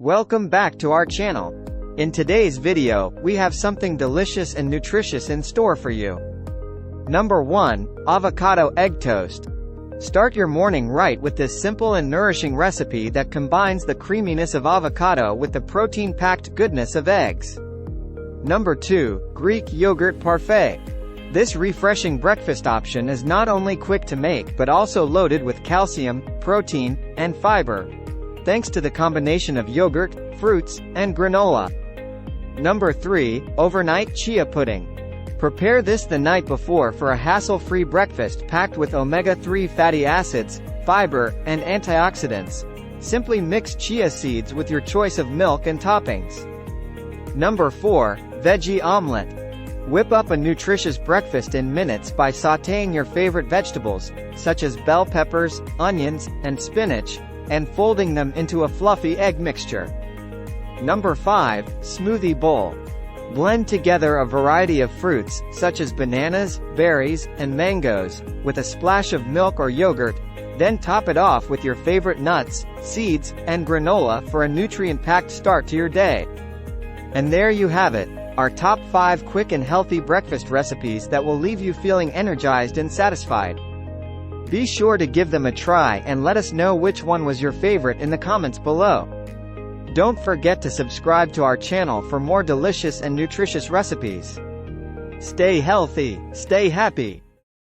Welcome back to our channel. In today's video, we have something delicious and nutritious in store for you. Number 1. Avocado Egg Toast. Start your morning right with this simple and nourishing recipe that combines the creaminess of avocado with the protein-packed goodness of eggs. Number 2. Greek Yogurt Parfait. This refreshing breakfast option is not only quick to make but also loaded with calcium, protein, and fiber, thanks to the combination of yogurt, fruits, and granola. Number 3. Overnight Chia Pudding. Prepare this the night before for a hassle-free breakfast packed with omega-3 fatty acids, fiber, and antioxidants. Simply mix chia seeds with your choice of milk and toppings. Number 4. Veggie Omelette. Whip up a nutritious breakfast in minutes by sautéing your favorite vegetables, such as bell peppers, onions, and spinach, and folding them into a fluffy egg mixture. Number 5. Smoothie Bowl. Blend together a variety of fruits, such as bananas, berries, and mangoes, with a splash of milk or yogurt, then top it off with your favorite nuts, seeds, and granola for a nutrient-packed start to your day. And there you have it, our top 5 quick and healthy breakfast recipes that will leave you feeling energized and satisfied. Be sure to give them a try and let us know which one was your favorite in the comments below. Don't forget to subscribe to our channel for more delicious and nutritious recipes. Stay healthy, stay happy.